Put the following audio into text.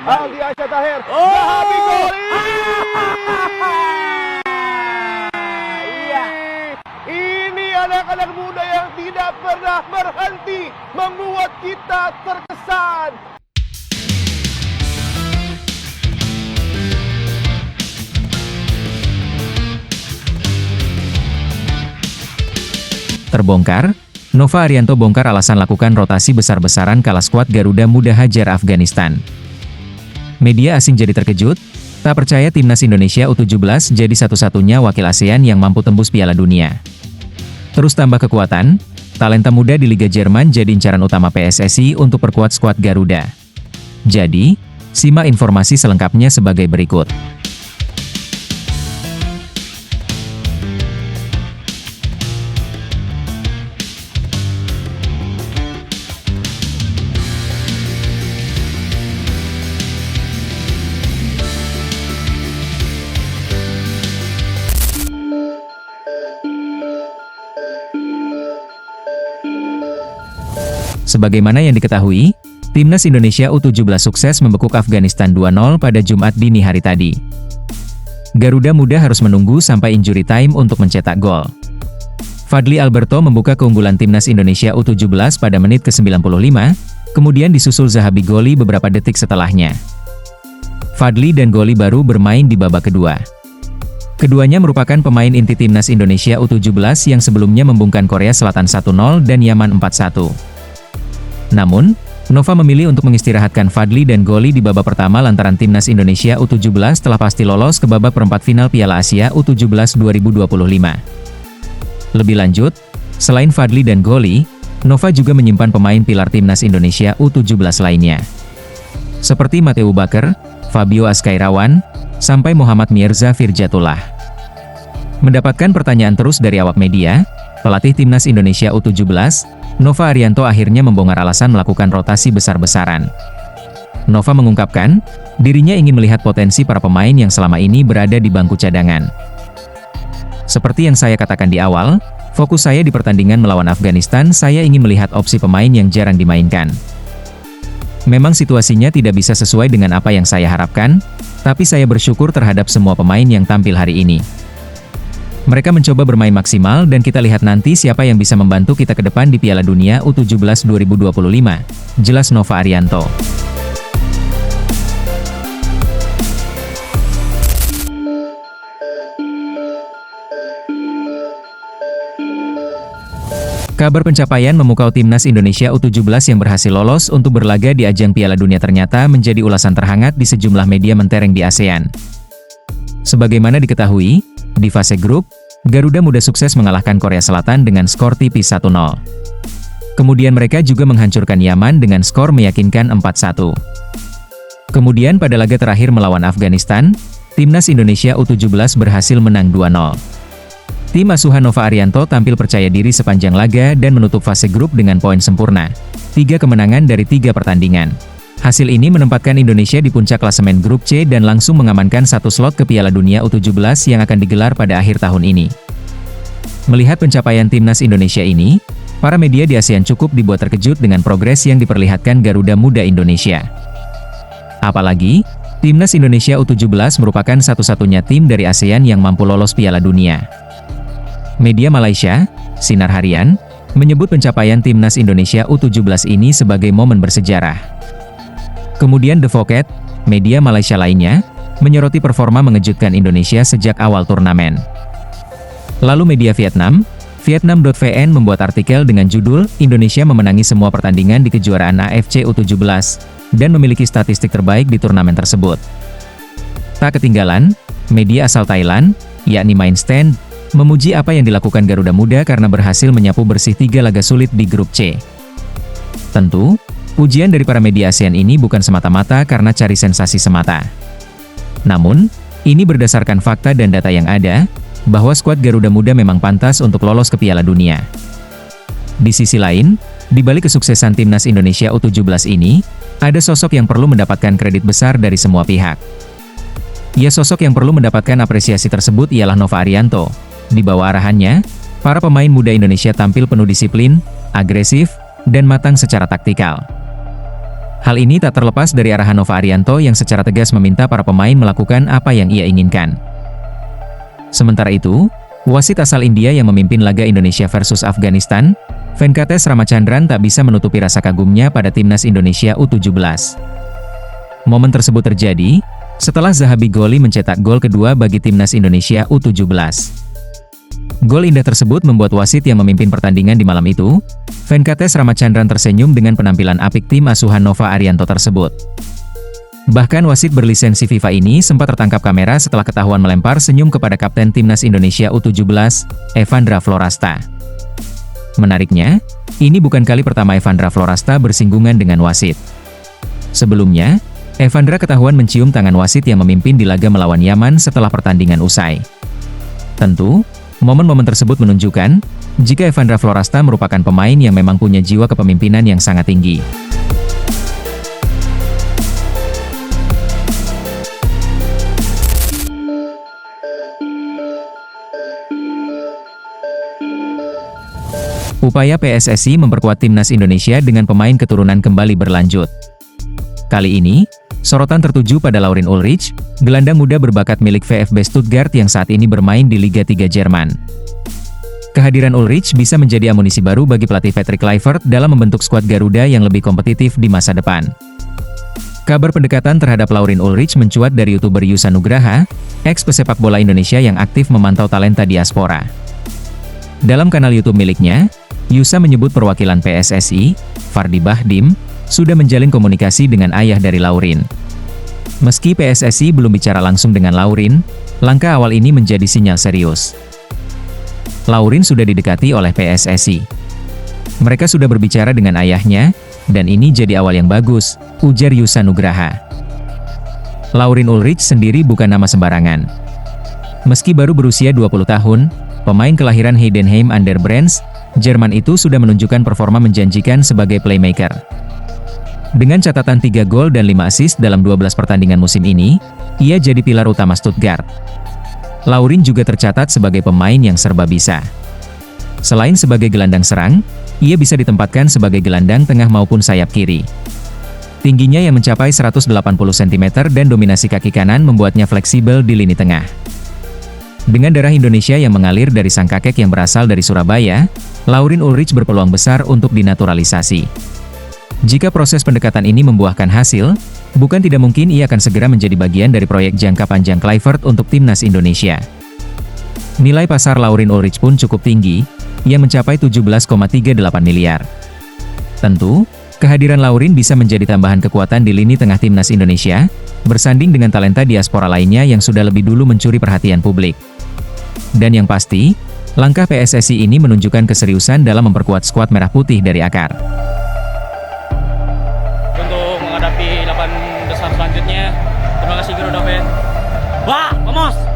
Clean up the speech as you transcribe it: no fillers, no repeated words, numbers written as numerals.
Aldi Aisyah Tahir, Zahabi Goli. Ini anak-anak muda yang tidak pernah berhenti membuat kita terkesan. Terbongkar, Nova Arianto bongkar alasan lakukan rotasi besar-besaran kala skuad Garuda Muda hajar Afghanistan. Media asing jadi terkejut, tak percaya timnas Indonesia U17 jadi satu-satunya wakil ASEAN yang mampu tembus Piala Dunia. Terus tambah kekuatan, talenta muda di Liga Jerman jadi incaran utama PSSI untuk perkuat skuad Garuda. Jadi, simak informasi selengkapnya sebagai berikut. Sebagaimana yang diketahui, timnas Indonesia U17 sukses membekuk Afghanistan 2-0 pada Jumat dini hari tadi. Garuda Muda harus menunggu sampai injury time untuk mencetak gol. Fadly Alberto membuka keunggulan timnas Indonesia U17 pada menit ke-95, kemudian disusul Zahabi Goli beberapa detik setelahnya. Fadly dan Goli baru bermain di babak kedua. Keduanya merupakan pemain inti timnas Indonesia U17 yang sebelumnya membungkam Korea Selatan 1-0 dan Yaman 4-1. Namun, Nova memilih untuk mengistirahatkan Fadly dan Goli di babak pertama lantaran timnas Indonesia U17 telah pasti lolos ke babak perempat final Piala Asia U17 2025. Lebih lanjut, selain Fadly dan Goli, Nova juga menyimpan pemain pilar timnas Indonesia U17 lainnya. Seperti Mateu Baker, Fabio Azkairawan, sampai Muhammad Mirza Firjatullah. Mendapatkan pertanyaan terus dari awak media, pelatih timnas Indonesia U17, Nova Arianto akhirnya membongkar alasan melakukan rotasi besar-besaran. Nova mengungkapkan, dirinya ingin melihat potensi para pemain yang selama ini berada di bangku cadangan. Seperti yang saya katakan di awal, fokus saya di pertandingan melawan Afghanistan, saya ingin melihat opsi pemain yang jarang dimainkan. Memang situasinya tidak bisa sesuai dengan apa yang saya harapkan, tapi saya bersyukur terhadap semua pemain yang tampil hari ini. Mereka mencoba bermain maksimal dan kita lihat nanti siapa yang bisa membantu kita ke depan di Piala Dunia U17 2025, jelas Nova Arianto. Kabar pencapaian memukau timnas Indonesia U17 yang berhasil lolos untuk berlaga di ajang Piala Dunia ternyata menjadi ulasan terhangat di sejumlah media mentereng di ASEAN. Sebagaimana diketahui, di fase grup, Garuda Muda sukses mengalahkan Korea Selatan dengan skor tipis 1-0. Kemudian mereka juga menghancurkan Yaman dengan skor meyakinkan 4-1. Kemudian pada laga terakhir melawan Afghanistan, timnas Indonesia U17 berhasil menang 2-0. Tim asuhan Nova Arianto tampil percaya diri sepanjang laga dan menutup fase grup dengan poin sempurna, 3 kemenangan dari 3 pertandingan. Hasil ini menempatkan Indonesia di puncak klasemen grup C dan langsung mengamankan satu slot ke Piala Dunia U17 yang akan digelar pada akhir tahun ini. Melihat pencapaian timnas Indonesia ini, para media di ASEAN cukup dibuat terkejut dengan progres yang diperlihatkan Garuda Muda Indonesia. Apalagi, timnas Indonesia U17 merupakan satu-satunya tim dari ASEAN yang mampu lolos Piala Dunia. Media Malaysia, Sinar Harian, menyebut pencapaian timnas Indonesia U17 ini sebagai momen bersejarah. Kemudian The Voket, media Malaysia lainnya, menyoroti performa mengejutkan Indonesia sejak awal turnamen. Lalu media Vietnam, Vietnam.vn membuat artikel dengan judul, Indonesia memenangi semua pertandingan di kejuaraan AFC U17, dan memiliki statistik terbaik di turnamen tersebut. Tak ketinggalan, media asal Thailand, yakni Mindstand, memuji apa yang dilakukan Garuda Muda karena berhasil menyapu bersih 3 laga sulit di grup C. Tentu, pujian dari para media ASEAN ini bukan semata-mata karena cari sensasi semata. Namun, ini berdasarkan fakta dan data yang ada, bahwa skuad Garuda Muda memang pantas untuk lolos ke Piala Dunia. Di sisi lain, di balik kesuksesan timnas Indonesia U17 ini, ada sosok yang perlu mendapatkan kredit besar dari semua pihak. Ya, sosok yang perlu mendapatkan apresiasi tersebut ialah Nova Arianto. Di bawah arahannya, para pemain muda Indonesia tampil penuh disiplin, agresif, dan matang secara taktikal. Hal ini tak terlepas dari arahan Nova Arianto yang secara tegas meminta para pemain melakukan apa yang ia inginkan. Sementara itu, wasit asal India yang memimpin laga Indonesia versus Afghanistan, Venkatesh Ramachandran tak bisa menutupi rasa kagumnya pada timnas Indonesia U17. Momen tersebut terjadi setelah Zahabi Goli mencetak gol kedua bagi timnas Indonesia U17. Gol indah tersebut membuat wasit yang memimpin pertandingan di malam itu, Venkatesh Ramachandran, tersenyum dengan penampilan apik tim asuhan Nova Arianto tersebut. Bahkan wasit berlisensi FIFA ini sempat tertangkap kamera setelah ketahuan melempar senyum kepada kapten timnas Indonesia U17, Evandra Florasta. Menariknya, ini bukan kali pertama Evandra Florasta bersinggungan dengan wasit. Sebelumnya, Evandra ketahuan mencium tangan wasit yang memimpin di laga melawan Yaman setelah pertandingan usai. Tentu, momen-momen tersebut menunjukkan jika Evandra Florasta merupakan pemain yang memang punya jiwa kepemimpinan yang sangat tinggi. Upaya PSSI memperkuat timnas Indonesia dengan pemain keturunan kembali berlanjut. Kali ini, sorotan tertuju pada Laurin Ulrich, gelandang muda berbakat milik VfB Stuttgart yang saat ini bermain di Liga 3 Jerman. Kehadiran Ulrich bisa menjadi amunisi baru bagi pelatih Patrick Kluivert dalam membentuk skuad Garuda yang lebih kompetitif di masa depan. Kabar pendekatan terhadap Laurin Ulrich mencuat dari YouTuber Yusa Nugraha, ex-pesepak bola Indonesia yang aktif memantau talenta diaspora. Dalam kanal YouTube miliknya, Yusa menyebut perwakilan PSSI, Fardi Bahdim, sudah menjalin komunikasi dengan ayah dari Laurin. Meski PSSI belum bicara langsung dengan Laurin, langkah awal ini menjadi sinyal serius. Laurin sudah didekati oleh PSSI. Mereka sudah berbicara dengan ayahnya, dan ini jadi awal yang bagus, ujar Yusa Nugraha. Laurin Ulrich sendiri bukan nama sembarangan. Meski baru berusia 20 tahun, pemain kelahiran Heidenheim an der Brems, Jerman itu sudah menunjukkan performa menjanjikan sebagai playmaker. Dengan catatan 3 gol dan 5 assist dalam 12 pertandingan musim ini, ia jadi pilar utama Stuttgart. Laurin juga tercatat sebagai pemain yang serba bisa. Selain sebagai gelandang serang, ia bisa ditempatkan sebagai gelandang tengah maupun sayap kiri. Tingginya yang mencapai 180 cm dan dominasi kaki kanan membuatnya fleksibel di lini tengah. Dengan darah Indonesia yang mengalir dari sang kakek yang berasal dari Surabaya, Laurin Ulrich berpeluang besar untuk dinaturalisasi. Jika proses pendekatan ini membuahkan hasil, bukan tidak mungkin ia akan segera menjadi bagian dari proyek jangka panjang Kluivert untuk timnas Indonesia. Nilai pasar Laurin Ulrich pun cukup tinggi, yang mencapai 17,38 miliar. Tentu, kehadiran Laurin bisa menjadi tambahan kekuatan di lini tengah timnas Indonesia, bersanding dengan talenta diaspora lainnya yang sudah lebih dulu mencuri perhatian publik. Dan yang pasti, langkah PSSI ini menunjukkan keseriusan dalam memperkuat skuad merah putih dari akar. Untuk menghadapi 8 besar selanjutnya, terima kasih Garuda Fans. Wah, vamos!